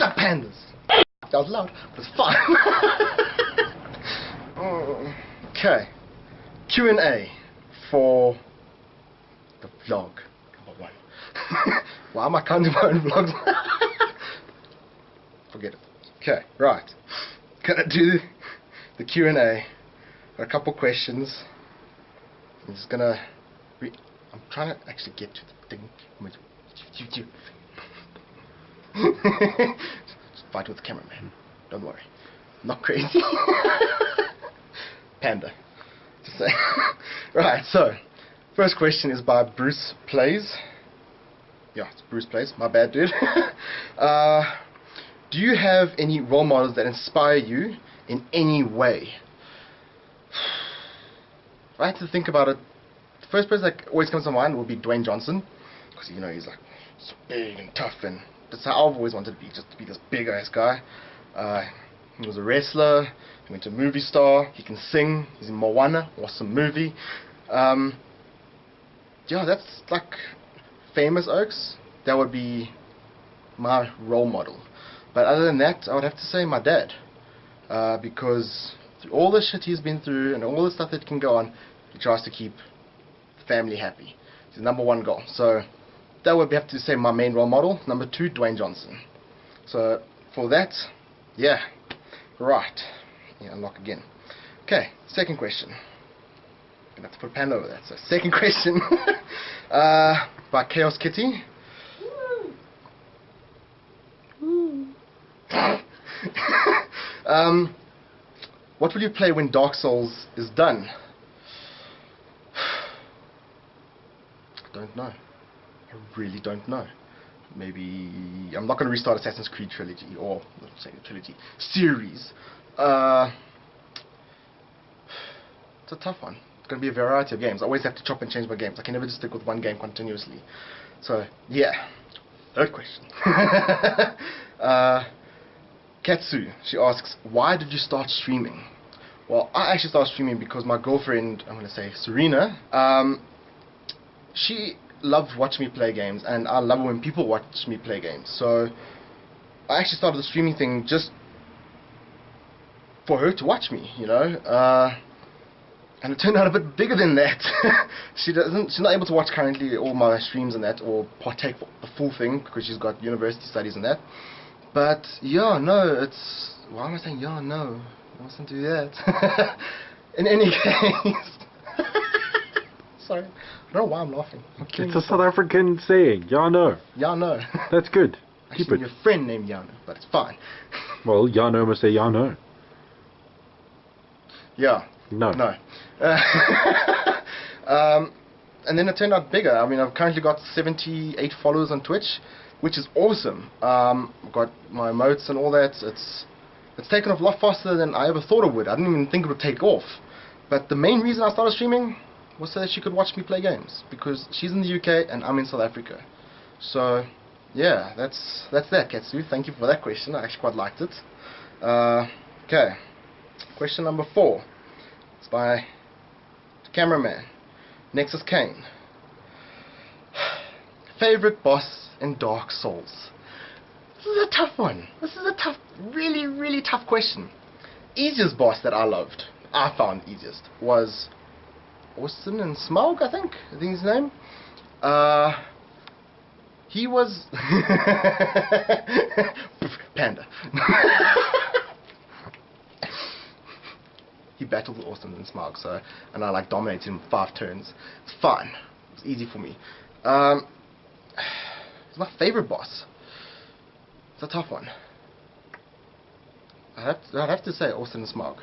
The pandas. That was loud, but it's fine. Okay. Q&A for the vlog number 1. Why am I counting my own vlogs? Forget it. Okay, right. Gonna do the Q&A. Got a couple questions. I'm just gonna I'm trying to actually get to the thing. Just fight with the cameraman. Don't worry. I'm not crazy. Panda. Just say. Right, so first question is by Bruce Plays. Yeah, it's Bruce Plays. My bad, dude. Do you have any role models that inspire you in any way? If I had to think about it, the first person that always comes to mind would be Dwayne Johnson, because you know he's like so big and tough, and that's how I've always wanted to be, just to be this big ass guy. He was a wrestler. He went to a movie star. He can sing. He's in Moana, awesome movie. Yeah, that's like famous oaks. That would be my role model. But other than that, I would have to say my dad, because through all the shit he's been through and all the stuff that can go on, he tries to keep the family happy. It's his #1 goal. So that would have to say my main role model. Number 2, Dwayne Johnson. So for that, yeah, right. Yeah, unlock again. Okay, second question. Gonna have to put a pen over that. So second question, by Chaos Kitty. What will you play when Dark Souls is done? I don't know. I really don't know. Maybe I'm not going to restart Assassin's Creed trilogy, or not saying trilogy series. It's a tough one. It's going to be a variety of games. I always have to chop and change my games. I can never just stick with one game continuously. So yeah, third question. Katsu, she asks, why did you start streaming? Well, I actually started streaming because my girlfriend, I'm going to say Serena, she loved watching me play games, and I love when people watch me play games. So I actually started the streaming thing just for her to watch me, you know. And it turned out a bit bigger than that. She's not able to watch currently all my streams and that, or partake the full thing, because she's got university studies and that. But yeah, no, it's, why am I saying yeah, no? I mustn't do that. In any case, sorry, I don't know why I'm laughing. It's a South African saying, yeah, no. Yeah, no. That's good. Keep Actually, it. your friend named Yano, but it's fine. Well, yeah, no must say yeah, no. Yeah. No. No. And then it turned out bigger. I mean, I've currently got 78 followers on Twitch, which is awesome. I've got my emotes and all that. It's taken off a lot faster than I ever thought it would. I didn't even think it would take off. But the main reason I started streaming was so that she could watch me play games, because she's in the UK and I'm in South Africa. So yeah, that's that, Katsu. Thank you for that question. I actually quite liked it. Okay, question number 4. It's by the cameraman, Nexus Kane. Favorite boss in Dark Souls? This is a tough one. This is a tough, really, really tough question. Easiest boss that I found easiest, was Austin and Smaug, I think his name. He was Panda. He battled with Austin and Smaug, so, and I like dominated him 5 turns. It's fine. It's easy for me. It's my favorite boss. It's a tough one. I'd have to say Austin and Smaug.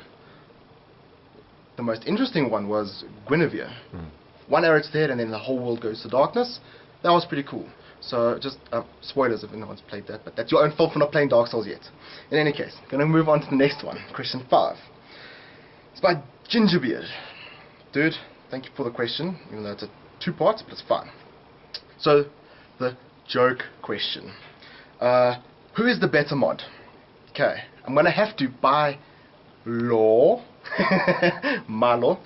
The most interesting one was Guinevere. One arrow to the head and then the whole world goes to darkness. That was pretty cool. So just spoilers if no one's played that, but that's your own fault for not playing Dark Souls yet. In any case, going to move on to the next one. Question 5. It's by Gingerbeard. Dude, thank you for the question, even though it's a 2 parts, but it's fun. So, the joke question. Who is the better mod? Okay, I'm going to have to, by law, my law,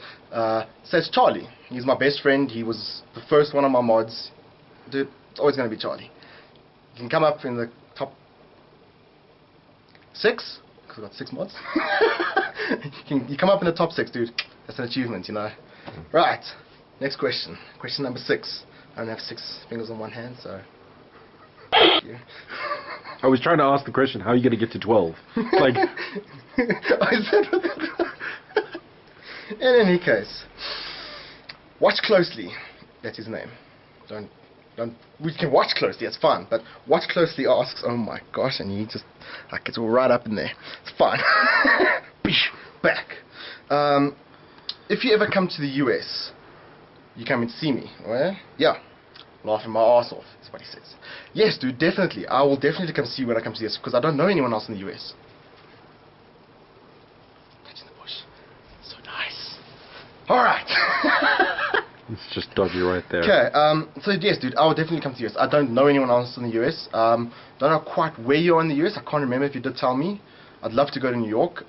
says Charlie. He's my best friend. He was the first one of my mods. Dude, it's always going to be Charlie. You can come up in the top 6, because I've got 6 mods. You come up in the top 6, dude. That's an achievement, you know. Right, next question. Question number 6. I only have 6 fingers on one hand, so... Thank you. I was trying to ask the question, how are you going to get to 12? Like... I said... In any case, watch closely. That's his name. Don't. We can watch closely. It's fun. But watch closely asks. Oh my gosh! And you just like it's all right up in there. It's fun. Back. If you ever come to the US, you come and see me. Well, yeah. Laughing my ass off. That's what he says. Yes, dude. Definitely. I will definitely come see you when I come to the US because I don't know anyone else in the US. Alright. It's just dodgy right there. Okay, so yes, dude, I will definitely come to the US. I don't know anyone else in the US. Don't know quite where you are in the US. I can't remember if you did tell me. I'd love to go to New York.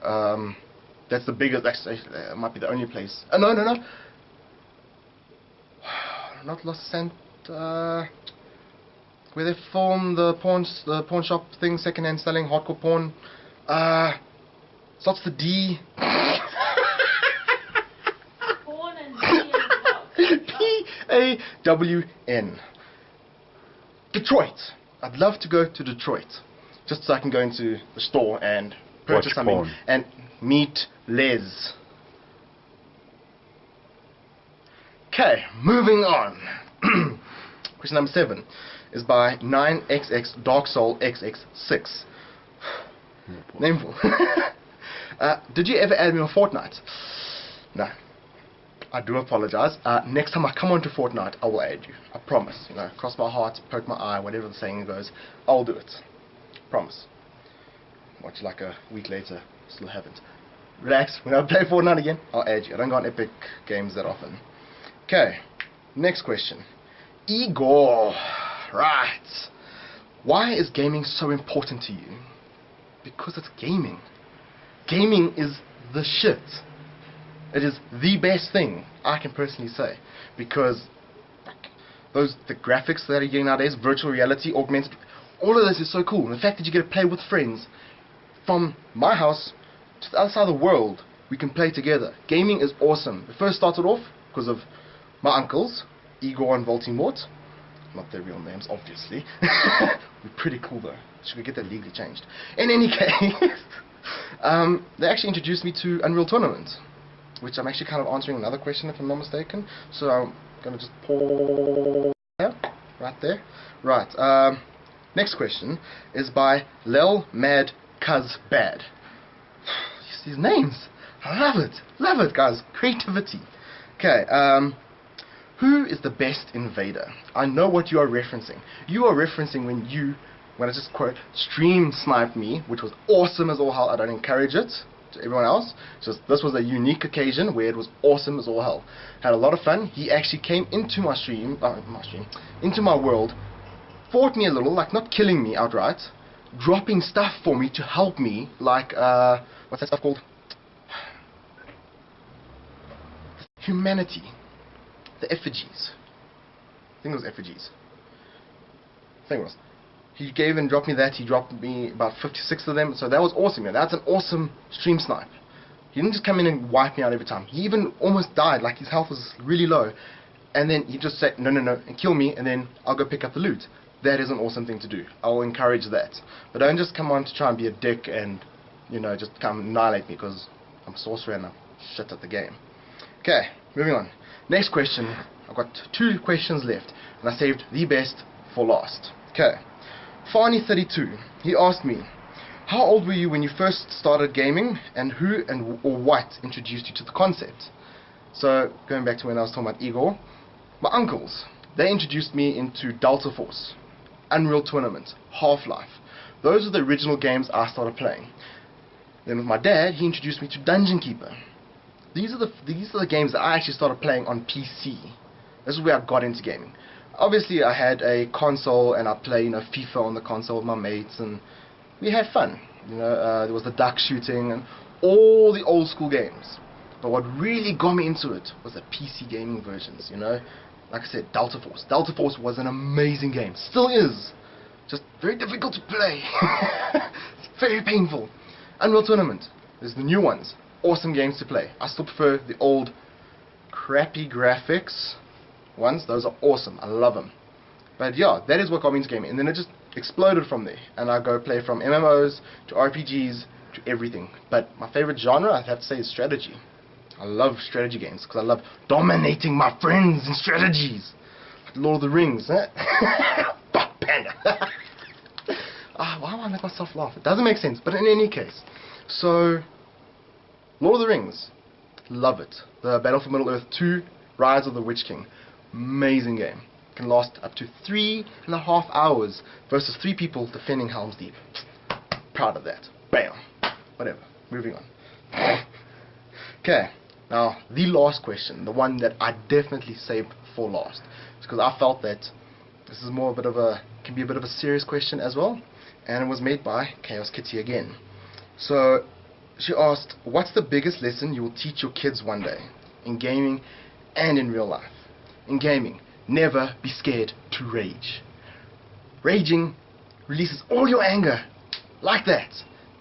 That's the biggest, actually, it might be the only place. No. Not Los Santos. Where they film the pawn shop thing, second-hand selling, hardcore porn. Starts the D. P-A-W-N. Detroit. I'd love to go to Detroit. Just so I can go into the store and purchase Watch something. porn. And meet Les. Okay, moving on. Question number 7 is by 9XX Dark Soul XX6. Nameful. Did you ever add me on Fortnite? No. I do apologize. Next time I come onto Fortnite, I will add you. I promise. You know, cross my heart, poke my eye, whatever the saying goes. I'll do it. Promise. Watch like a week later, still haven't. Relax. When I play Fortnite again, I'll add you. I don't go on Epic Games that often. Okay. Next question. Igor. Right. Why is gaming so important to you? Because it's gaming. Gaming is the shit. It is the best thing I can personally say, because the graphics that are getting nowadays, virtual reality, augmented, all of this is so cool. And the fact that you get to play with friends from my house to the other side of the world, we can play together. Gaming is awesome. It first started off because of my uncles, Igor and Voldemort. Not their real names, obviously. We're pretty cool though. Should we get that legally changed? In any case, they actually introduced me to Unreal Tournament, which I'm actually kind of answering another question if I'm not mistaken. So I'm going to just pause there, right there. Right, next question is by Lel Mad Cuz Bad. These names, I love it guys, creativity. Okay, who is the best invader? I know what you are referencing. You are referencing when I just quote, stream sniped me, which was awesome as all hell. I don't encourage it to everyone else. Just this was a unique occasion where it was awesome as all hell. Had a lot of fun. He actually came into my stream, into my world, fought me a little, like not killing me outright, dropping stuff for me to help me, like what's that stuff called? Humanity. The effigies. I think it was effigies. I think it was. He gave and dropped me that. He dropped me about 56 of them. So that was awesome. Man. That's an awesome stream snipe. He didn't just come in and wipe me out every time. He even almost died. Like his health was really low. And then he just said, no, and kill me. And then I'll go pick up the loot. That is an awesome thing to do. I'll encourage that. But don't just come on to try and be a dick and, you know, just come annihilate me because I'm a sorcerer and I'm shit at the game. Okay, moving on. Next question. I've got 2 questions left. And I saved the best for last. Okay. Farney32, he asked me, how old were you when you first started gaming, and who or what introduced you to the concept? So, going back to when I was talking about Igor, my uncles, they introduced me into Delta Force, Unreal Tournament, Half-Life. Those are the original games I started playing. Then with my dad, he introduced me to Dungeon Keeper. These are the games that I actually started playing on PC. This is where I got into gaming. Obviously, I had a console, and I played, FIFA on the console with my mates, and we had fun. There was the duck shooting and all the old school games. But what really got me into it was the PC gaming versions. Like I said, Delta Force. Delta Force was an amazing game. Still is. Just very difficult to play. It's very painful. Unreal Tournament, there's the new ones, awesome games to play. I still prefer the old crappy graphics ones. Those are awesome, I love them. But yeah, that is what got me into gaming, and then it just exploded from there, and I go play from MMOs to RPGs to everything. But my favorite genre, I have to say, is strategy. I love strategy games because I love dominating my friends in strategies, like Lord of the Rings. Panda. Why do I make myself laugh? It doesn't make sense, but in any case, so Lord of the Rings, love it. The Battle for Middle Earth 2, Rise of the Witch King, amazing game. Can last up to 3.5 hours versus 3 people defending Helm's Deep. Proud of that. Bam. Whatever. Moving on. Okay. Now, the last question, the one that I definitely saved for last, is because I felt that this is more a bit of a, can be a bit of a serious question as well, and it was made by Chaos Kitty again. So, she asked, what's the biggest lesson you will teach your kids one day, in gaming and in real life? In gaming, never be scared to rage. Raging releases all your anger, like that.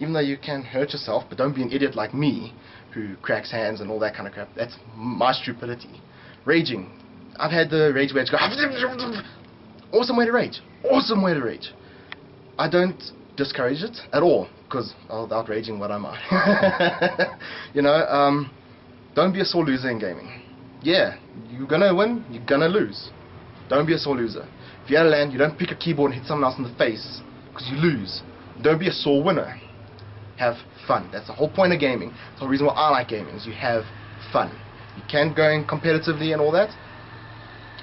Even though you can hurt yourself, but don't be an idiot like me, who cracks hands and all that kind of crap. That's my stupidity. Raging. I've had the rage where it's go, awesome way to rage. Awesome way to rage. I don't discourage it at all, because without raging, what am I? You know, don't be a sore loser in gaming. Yeah, you're gonna win, you're gonna lose. Don't be a sore loser. If you're at a LAN, you don't pick a keyboard and hit someone else in the face, because you lose. Don't be a sore winner. Have fun. That's the whole point of gaming. That's the whole reason why I like gaming, is you have fun. You can go in competitively and all that,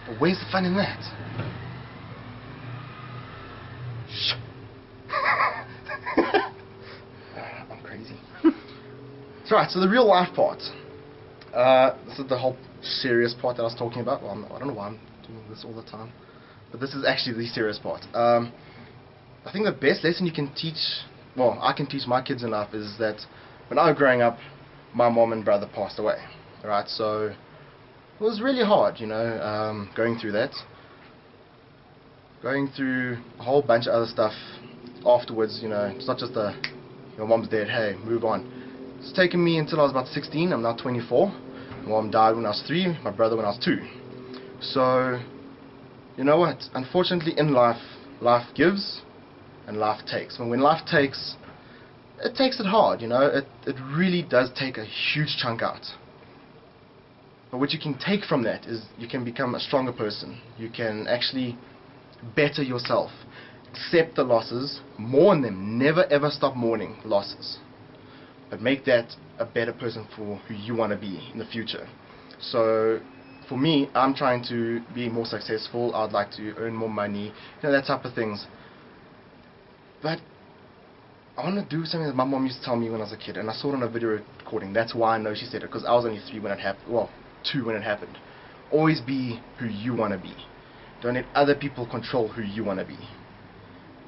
but where's the fun in that? Shh. I'm crazy. So right, so the real life part. This is the whole serious part that I was talking about. Well, I don't know why I'm doing this all the time, but this is actually the serious part. I think the best lesson you can teach, well, I can teach my kids in life, is that when I was growing up, my mom and brother passed away. Right, so it was really hard, you know, going through that. Going through a whole bunch of other stuff afterwards, you know. It's not just a, your mom's dead, hey, move on. It's taken me until I was about 16, I'm now 24. My mom died when I was 3, my brother when I was 2. So, you know what, unfortunately in life, life gives and life takes. When life takes, it takes it hard, you know. It really does take a huge chunk out. But what you can take from that is you can become a stronger person. You can actually better yourself. Accept the losses, mourn them, never ever stop mourning losses. But make that a better person for who you want to be in the future. So, for me, I'm trying to be more successful. I'd like to earn more money, you know, that type of things. But I want to do something that my mom used to tell me when I was a kid, and I saw it on a video recording. That's why I know she said it, because I was only 3 when it happened. Well, 2 when it happened. Always be who you want to be. Don't let other people control who you want to be.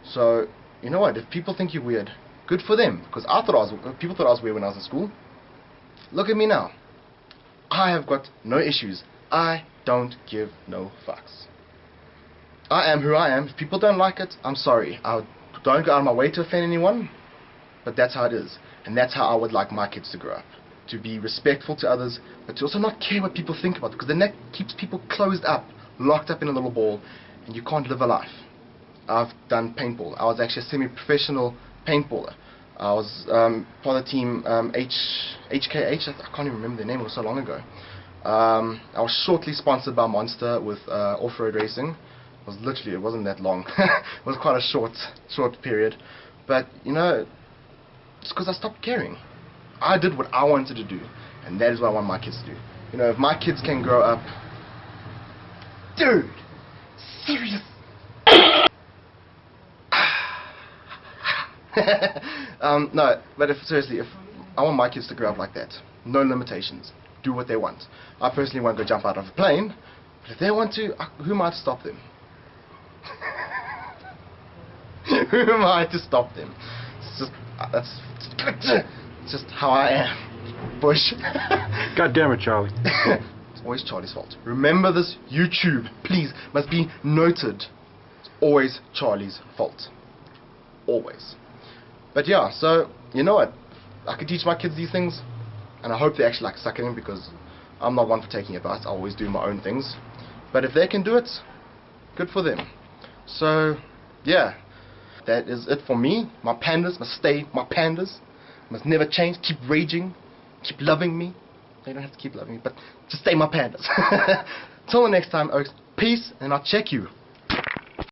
So, you know what? If people think you're weird, good for them. Because people thought I was weird when I was in school. Look at me now. I have got no issues. I don't give no fucks. I am who I am. If people don't like it, I'm sorry. I don't go out of my way to offend anyone, but that's how it is. And that's how I would like my kids to grow up. To be respectful to others, but to also not care what people think about it, because then that keeps people closed up, locked up in a little ball, and you can't live a life. I've done paintball. I was actually a semi-professional paintballer. I was part of the team HKH, I can't even remember their name, it was so long ago. I was shortly sponsored by Monster with off-road racing. It was literally, it wasn't that long. It was quite a short period. But, you know, it's because I stopped caring. I did what I wanted to do, and that is what I want my kids to do. You know, if my kids can grow up... Dude! Serious! No, but seriously, if I want my kids to grow up like that, no limitations, do what they want. I personally won't go jump out of a plane, but if they want to, who am I to stop them? Who am I to stop them? It's just, it's just how I am. Bush. God damn it, Charlie. It's always Charlie's fault. Remember this, YouTube, please, must be noted. It's always Charlie's fault. Always. But yeah, so you know what? I could teach my kids these things, and I hope they actually like suck it in, because I'm not one for taking advice. I always do my own things. But if they can do it, good for them. So yeah, that is it for me. My pandas must stay my pandas, must never change, keep raging, keep loving me. They don't have to keep loving me, but just stay my pandas. Till the next time, Oaks, peace, and I'll check you.